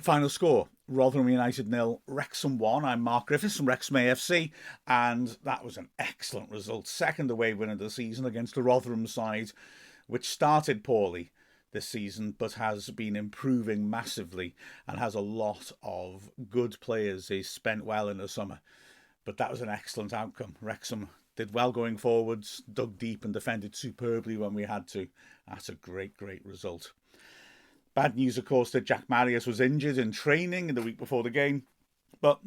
Final score, Rotherham United 0, Wrexham 1. I'm Mark Griffiths from Wrexham AFC, and that was an excellent result. Second away win of the season against the Rotherham side, which started poorly this season but has been improving massively and has a lot of good players they spent well in the summer. But that was an excellent outcome. Wrexham did well going forwards, dug deep and defended superbly when we had to. That's a great, great result. Bad news, of course, that Jack Marius was injured in training in the week before the game. But,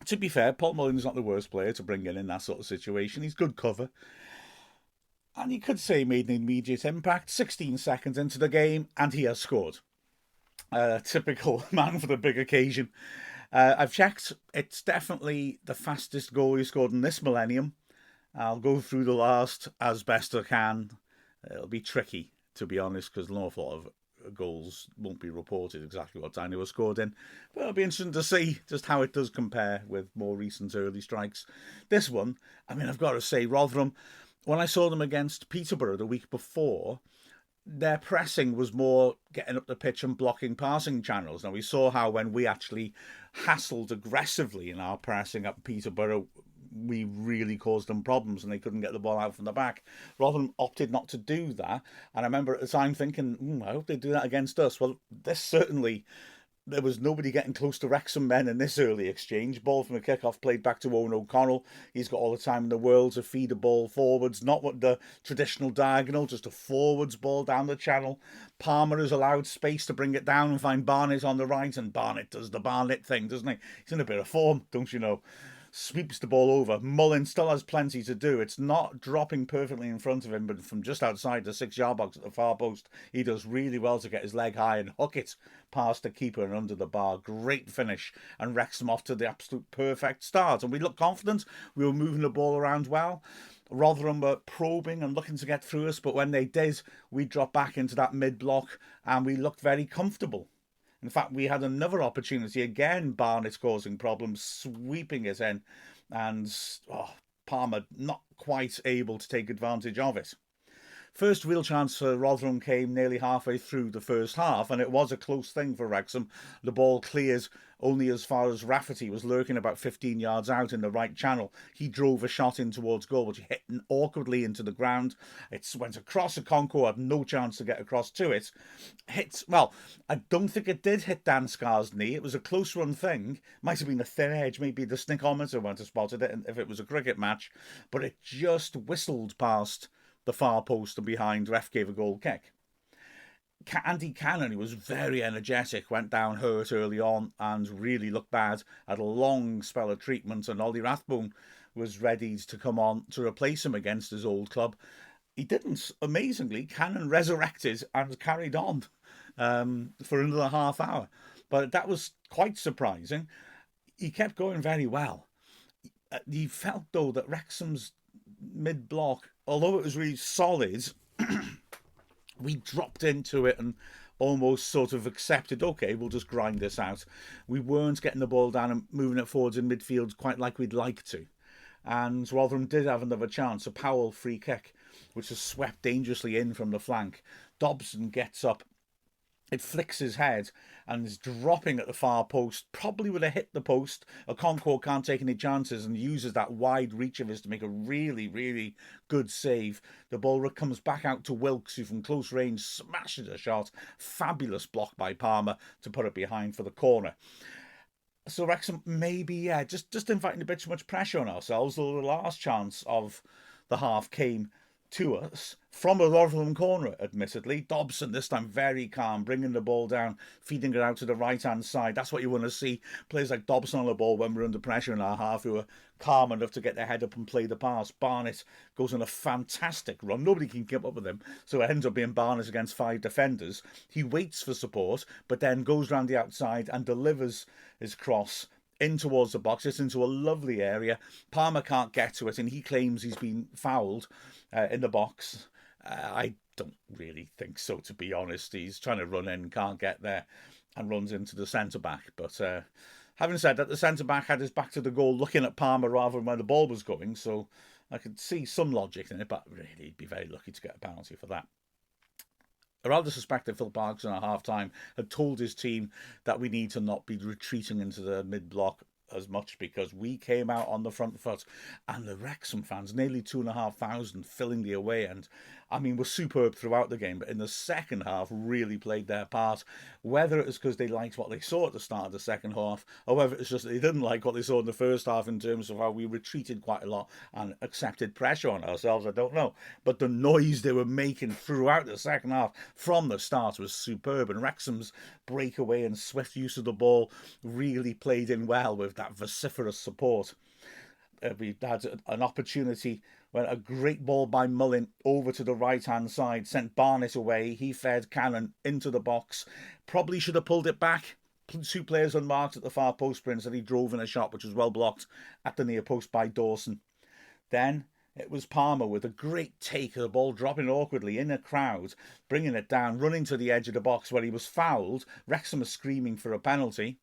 to be fair, Paul Mullins is not the worst player to bring in that sort of situation. He's good cover. And you could say he made an immediate impact. 16 seconds into the game, and he has scored. Typical man for the big occasion. I've checked. It's definitely the fastest goal he scored in this millennium. I'll go through the last as best I can. It'll be tricky, to be honest, because an awful lot of goals won't be reported exactly what time they were scored in. But it'll be interesting to see just how it does compare with more recent early strikes. This one, I've got to say, Rotherham, when I saw them against Peterborough the week before, their pressing was more getting up the pitch and blocking passing channels. Now, we saw how when we actually hassled aggressively in our pressing up Peterborough, we really caused them problems and they couldn't get the ball out from the back. Rotherham opted not to do that. And I remember at the time thinking, I hope they do that against us. Well, there was nobody getting close to Wrexham men in this early exchange. Ball from a kick-off played back to Owen O'Connell. He's got all the time in the world to feed the ball forwards, not what the traditional diagonal, just a forwards ball down the channel. Palmer has allowed space to bring it down and find Barnett on the right, and Barnett does the Barnett thing, doesn't he? He's in a bit of form, don't you know? Sweeps the ball over. Mullin still has plenty to do. It's not dropping perfectly in front of him, but from just outside the 6-yard box at the far post, he does really well to get his leg high and hook it past the keeper and under the bar. Great finish, and Wrexham off to the absolute perfect start. And we looked confident. We were moving the ball around well. Rotherham were probing and looking to get through us, but when they did, we dropped back into that mid-block and we looked very comfortable. In fact, we had another opportunity again, Barnett causing problems, sweeping it in, and Palmer not quite able to take advantage of it. First real chance for Rotherham came nearly halfway through the first half, and it was a close thing for Wrexham. The ball clears only as far as Rafferty was lurking about 15 yards out in the right channel. He drove a shot in towards goal, which hit awkwardly into the ground. It went across a Conco, had no chance to get across to it. I don't think it did hit Dan Scar's knee. It was a close run thing. Might have been a thin edge. Maybe the snickometer went to spotted it if it was a cricket match. But it just whistled past the far post and behind. Ref gave a goal kick. Andy Cannon, who was very energetic, went down hurt early on and really looked bad. Had a long spell of treatment, and Ollie Rathbone was ready to come on to replace him against his old club. He didn't. Amazingly, Cannon resurrected and carried on for another half hour. But that was quite surprising. He kept going very well. He felt, though, that Wrexham's mid-block, although it was really solid, we dropped into it and almost sort of accepted, okay, we'll just grind this out. We weren't getting the ball down and moving it forwards in midfield quite like we'd like to. And Rotherham did have another chance, a Powell free kick, which was swept dangerously in from the flank. Dobson gets up. It flicks his head and is dropping at the far post. Probably would have hit the post. Okonkwo can't take any chances and uses that wide reach of his to make a really, really good save. The ball comes back out to Wilkes, who from close range smashes a shot. Fabulous block by Palmer to put it behind for the corner. So Wrexham maybe, just inviting a bit too much pressure on ourselves, though the last chance of the half came to us from a Rotherham corner, admittedly. Dobson, this time very calm, bringing the ball down, feeding it out to the right-hand side. That's what you want to see. Players like Dobson on the ball when we're under pressure in our half, who are calm enough to get their head up and play the pass. Barnett goes on a fantastic run. Nobody can keep up with him, so it ends up being Barnett against 5 defenders. He waits for support, but then goes round the outside and delivers his cross in towards the box. It's into a lovely area. Palmer can't get to it, and he claims he's been fouled in the box. I don't really think so, to be honest. He's trying to run in, can't get there, and runs into the centre-back. But having said that, the centre-back had his back to the goal, looking at Palmer rather than where the ball was going, so I could see some logic in it, but really, he'd be very lucky to get a penalty for that. I rather suspect that Phil Parkinson at half-time had told his team that we need to not be retreating into the mid-block as much, because we came out on the front foot, and the Wrexham fans, nearly 2,500 filling the away end, I mean, were superb throughout the game, but in the second half really played their part. Whether it was because they liked what they saw at the start of the second half, or whether it's just they didn't like what they saw in the first half in terms of how we retreated quite a lot and accepted pressure on ourselves, I don't know. But the noise they were making throughout the second half from the start was superb, and Wrexham's breakaway and swift use of the ball really played in well with that vociferous support. We had an opportunity when a great ball by Mullin over to the right-hand side sent Barnett away. He fed Cannon into the box. Probably should have pulled it back. Two players unmarked at the far post, Prince, and he drove in a shot which was well blocked at the near post by Dawson. Then it was Palmer with a great take of the ball, dropping awkwardly in a crowd, bringing it down, running to the edge of the box where he was fouled. Wrexham was screaming for a penalty.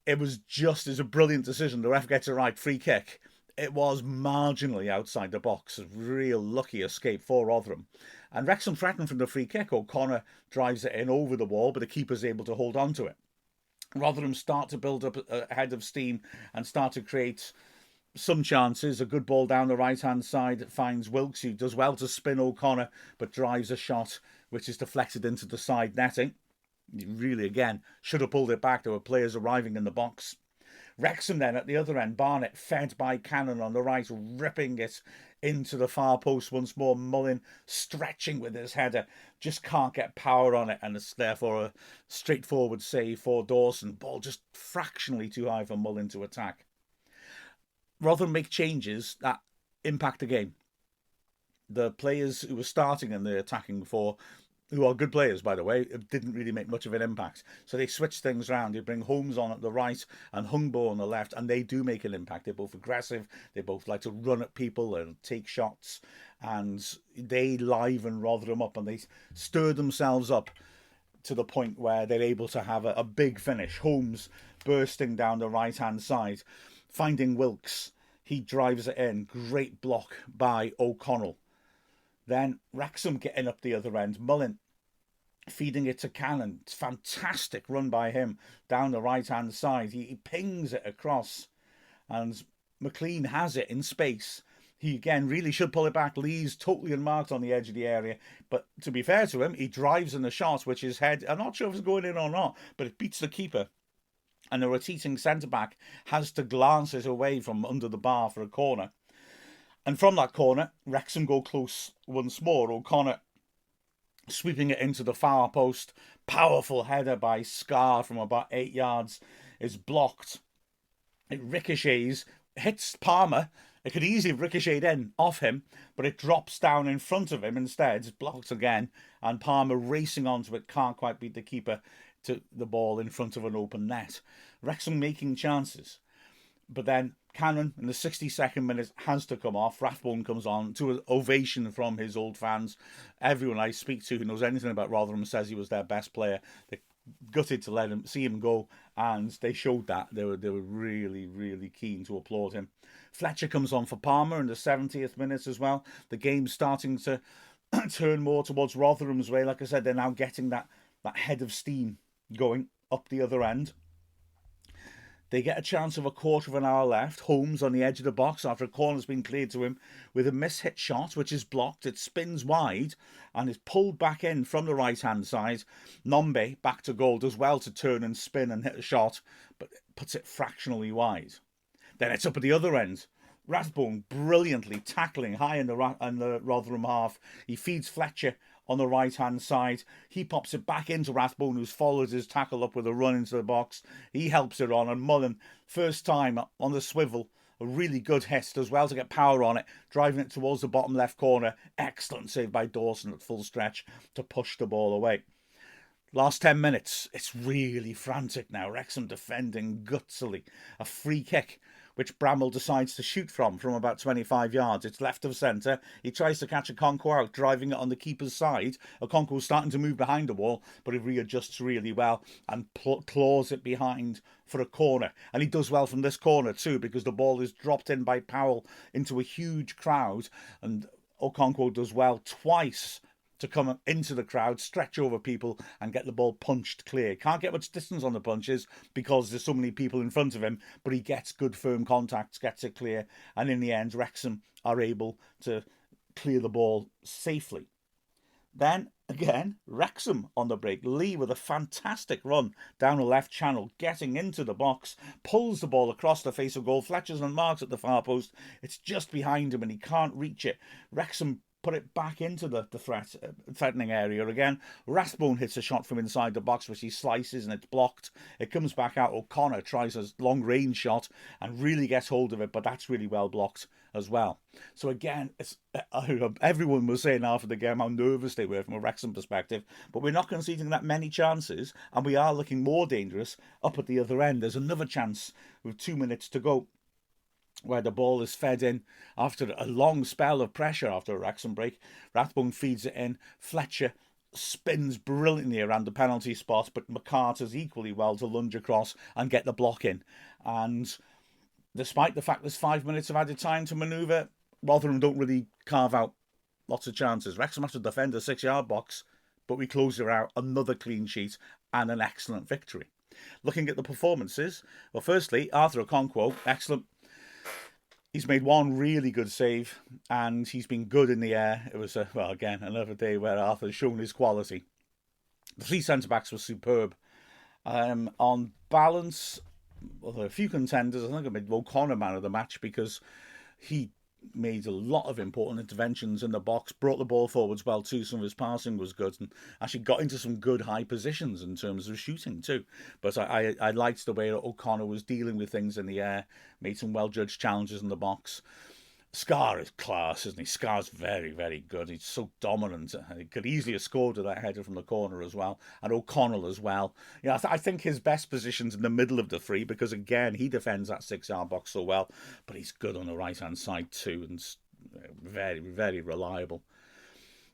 It was just as a brilliant decision. The ref gets it right, free kick. It was marginally outside the box. A real lucky escape for Rotherham. And Wrexham threatened from the free kick. O'Connor drives it in over the wall, but the keeper's able to hold on to it. Rotherham start to build up a head of steam and start to create some chances. A good ball down the right-hand side finds Wilkes, who does well to spin O'Connor, but drives a shot which is deflected into the side netting. Really, again, should have pulled it back. There were players arriving in the box. Wrexham then at the other end, Barnett fed by Cannon on the right, ripping it into the far post once more. Mullin stretching with his header, just can't get power on it, and it's therefore a straightforward save for Dawson. Ball just fractionally too high for Mullin to attack. Rotherham make changes that impact the game. The players who were starting in the attacking four, who are good players, by the way, didn't really make much of an impact. So they switch things around. They bring Holmes on at the right and Hungbo on the left, and they do make an impact. They're both aggressive. They both like to run at people and take shots, and they liven Rotherham up, and they stir themselves up to the point where they're able to have a big finish. Holmes bursting down the right-hand side, finding Wilkes. He drives it in. Great block by O'Connell. Then Wrexham getting up the other end. Mullin feeding it to Cannon. It's fantastic run by him down the right-hand side. He pings it across, and McLean has it in space. He, again, really should pull it back. Lee's totally unmarked on the edge of the area. But to be fair to him, he drives in the shot, which his head, I'm not sure if it's going in or not, but it beats the keeper. And the rotating centre-back has to glance it away from under the bar for a corner. And from that corner, Wrexham go close once more. O'Connor sweeping it into the far post. Powerful header by Scar from about 8 yards is blocked. It ricochets, hits Palmer. It could easily have ricocheted in off him, but it drops down in front of him instead. It's blocked again, and Palmer racing onto it, can't quite beat the keeper to the ball in front of an open net. Wrexham making chances. But then Cannon in the 62nd minute has to come off. Rathbone comes on to an ovation from his old fans. Everyone I speak to who knows anything about Rotherham says he was their best player. They gutted to see him go, and they showed that. They were really, really keen to applaud him. Fletcher comes on for Palmer in the 70th minute as well. The game's starting to turn more towards Rotherham's way. Like I said, they're now getting that head of steam going up the other end. They get a chance of a quarter of an hour left. Holmes on the edge of the box after a corner's been cleared to him with a mishit shot, which is blocked. It spins wide and is pulled back in from the right-hand side. Nombe, back to goal, does well to turn and spin and hit a shot, but puts it fractionally wide. Then it's up at the other end. Rathbone brilliantly tackling high in the Rotherham half. He feeds Fletcher on the right-hand side. He pops it back into Rathbone, who's followed his tackle up with a run into the box. He helps it on, and Mullin, first time on the swivel, a really good hit, does well to get power on it, driving it towards the bottom left corner. Excellent save by Dawson at full stretch to push the ball away. Last 10 minutes, it's really frantic now. Wrexham defending gutsily. A free kick, which Bramall decides to shoot from about 25 yards. It's left of centre. He tries to catch Okonkwo out, driving it on the keeper's side. Okonkwo's starting to move behind the wall, but he readjusts really well and claws it behind for a corner. And he does well from this corner too, because the ball is dropped in by Powell into a huge crowd. And Okonkwo does well twice to come into the crowd, stretch over people and get the ball punched clear. Can't get much distance on the punches because there's so many people in front of him, but he gets good firm contacts, gets it clear, and in the end Wrexham are able to clear the ball safely. Then, again, Wrexham on the break. Lee with a fantastic run down the left channel, getting into the box, pulls the ball across the face of goal. Fletcher's and marks at the far post. It's just behind him and he can't reach it. Wrexham put it back into the threatening area again. Rathbone hits a shot from inside the box, which he slices and it's blocked. It comes back out. O'Connor tries a long-range shot and really gets hold of it, but that's really well blocked as well. So again, everyone was saying after the game how nervous they were from a Wrexham perspective, but we're not conceding that many chances, and we are looking more dangerous up at the other end. There's another chance with 2 minutes to go, where the ball is fed in after a long spell of pressure after a Wrexham break. Rathbone feeds it in. Fletcher spins brilliantly around the penalty spot, but McCarter's equally well to lunge across and get the block in. And despite the fact there's 5 minutes of added time to manoeuvre, Rotherham don't really carve out lots of chances. Wrexham have to defend a 6-yard box, but we close it out. Another clean sheet and an excellent victory. Looking at the performances, well, firstly, Arthur Okonkwo, excellent. He's made one really good save, and he's been good in the air. It was, again, another day where Arthur's shown his quality. The 3 centre-backs were superb. On balance, well, there are a few contenders. I think I made O'Connor man of the match because he made a lot of important interventions in the box, brought the ball forwards well too. Some of his passing was good and actually got into some good high positions in terms of shooting too. But I liked the way that O'Connor was dealing with things in the air, made some well-judged challenges in the box. Scar is class, isn't he? Scar's very, very good. He's so dominant. He could easily have scored with that header from the corner as well. And O'Connell as well. Yeah, I think his best position's in the middle of the three because, again, he defends that 6-yard box so well. But he's good on the right-hand side too and very, very reliable.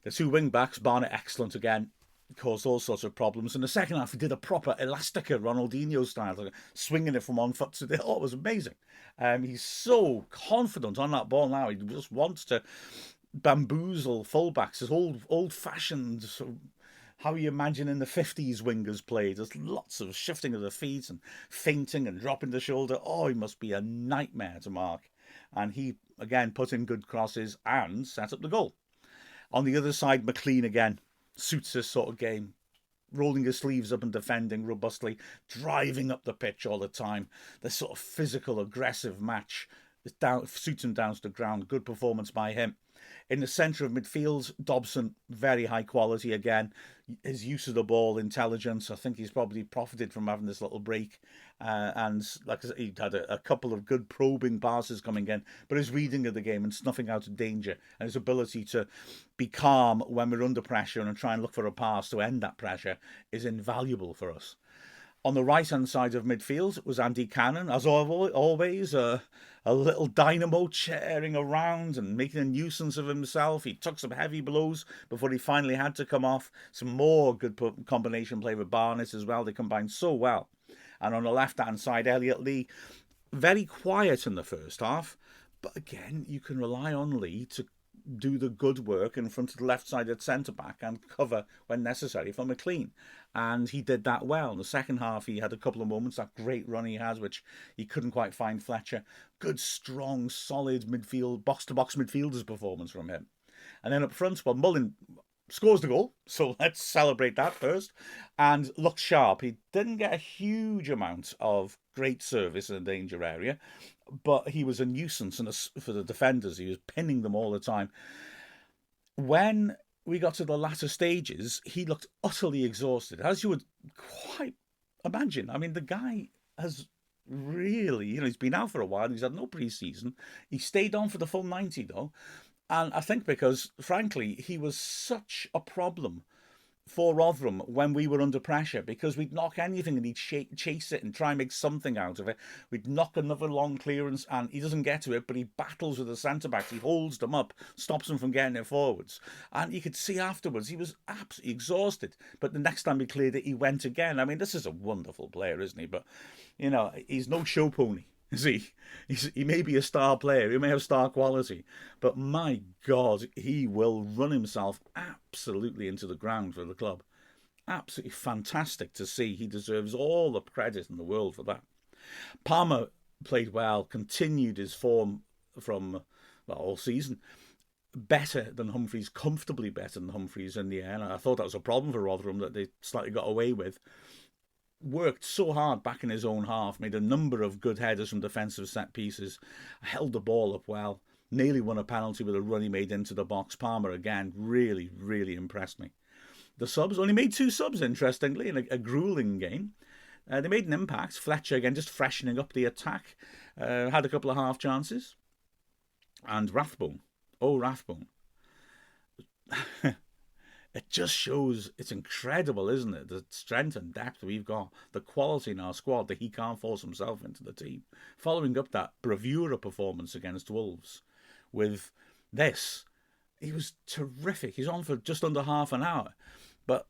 The 2 wing-backs, Barnett excellent again. Caused all sorts of problems. In the second half, he did a proper Elastica Ronaldinho style, like swinging it from one foot to the other. Oh, it was amazing. He's so confident on that ball now. He just wants to bamboozle fullbacks. It's old-fashioned, how you imagine in the 50s wingers played. There's lots of shifting of the feet and feinting and dropping the shoulder. Oh, he must be a nightmare to mark. And he, again, put in good crosses and set up the goal. On the other side, McLean again. Suits this sort of game, rolling his sleeves up and defending robustly, driving up the pitch all the time. This sort of physical, aggressive match suits him down to the ground. Good performance by him. In the centre of midfield, Dobson, very high quality again. His use of the ball, intelligence. I think he's probably profited from having this little break. And like I said, he had a couple of good probing passes coming in. But his reading of the game and snuffing out danger and his ability to be calm when we're under pressure and try and look for a pass to end that pressure is invaluable for us. On the right-hand side of midfield was Andy Cannon, as always, a little dynamo chairing around and making a nuisance of himself. He took some heavy blows before he finally had to come off. Some more good combination play with Barnett as well. They combined so well. And on the left-hand side, Elliot Lee, very quiet in the first half. But again, you can rely on Lee to do the good work in front of the left-sided centre-back and cover when necessary for McLean. And he did that well. In the second half, he had a couple of moments, that great run he has, which he couldn't quite find Fletcher. Good, strong, solid midfield, box-to-box midfielders performance from him. And then up front, well, Mullin scores the goal, so let's celebrate that first. And looked sharp. He didn't get a huge amount of great service in the danger area, but he was a nuisance for the defenders. He was pinning them all the time. When we got to the latter stages, he looked utterly exhausted, as you would quite imagine. I mean, the guy has really, he's been out for a while. He's had no pre-season. He stayed on for the full 90, though. And I think because, frankly, he was such a problem for Rotherham when we were under pressure, because we'd knock anything and he'd chase it and try and make something out of it. We'd knock another long clearance and he doesn't get to it, but he battles with the centre-backs. He holds them up, stops them from getting it forwards. And you could see afterwards he was absolutely exhausted. But the next time he cleared it, he went again. I mean, this is a wonderful player, isn't he? But, he's no show pony. He may be a star player, he may have star quality, but my God, he will run himself absolutely into the ground for the club. Absolutely fantastic to see. He deserves all the credit in the world for that. Palmer played well, continued his form from all season. Better than Humphreys, comfortably better than Humphreys in the end. I thought that was a problem for Rotherham that they slightly got away with. Worked so hard back in his own half, made a number of good headers from defensive set pieces, held the ball up well, nearly won a penalty with a run he made into the box. Palmer, again, really, really impressed me. The subs, only made 2 subs, interestingly, in a grueling game. They made an impact. Fletcher, again, just freshening up the attack. Had a couple of half chances. And Rathbone. Oh, Rathbone. It just shows, it's incredible, isn't it? The strength and depth we've got, the quality in our squad that he can't force himself into the team. Following up that bravura performance against Wolves with this, he was terrific. He's on for just under half an hour. But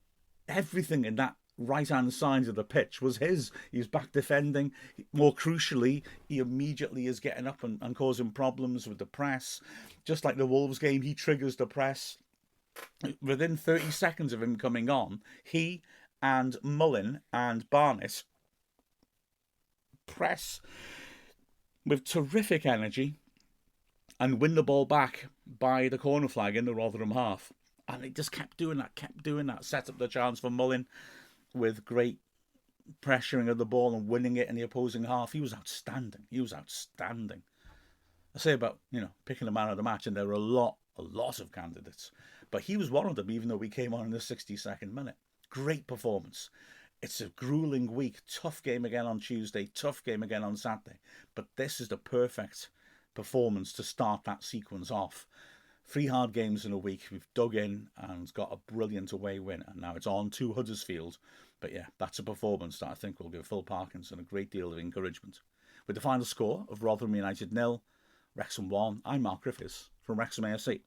everything in that right-hand side of the pitch was his. He's back defending. More crucially, he immediately is getting up and causing problems with the press. Just like the Wolves game, he triggers the press. Within 30 seconds of him coming on, he and Mullin and Barnett press with terrific energy and win the ball back by the corner flag in the Rotherham half. And he just kept doing that, set up the chance for Mullin with great pressuring of the ball and winning it in the opposing half. He was outstanding. I say about, picking the man of the match, and there were a lot of candidates. But he was one of them, even though we came on in the 62nd minute. Great performance. It's a grueling week. Tough game again on Tuesday. Tough game again on Saturday. But this is the perfect performance to start that sequence off. 3 hard games in a week. We've dug in and got a brilliant away win. And now it's on to Huddersfield. But yeah, that's a performance that I think will give Phil Parkinson a great deal of encouragement. With the final score of Rotherham United 0, Wrexham 1, I'm Mark Griffiths from Wrexham AFC.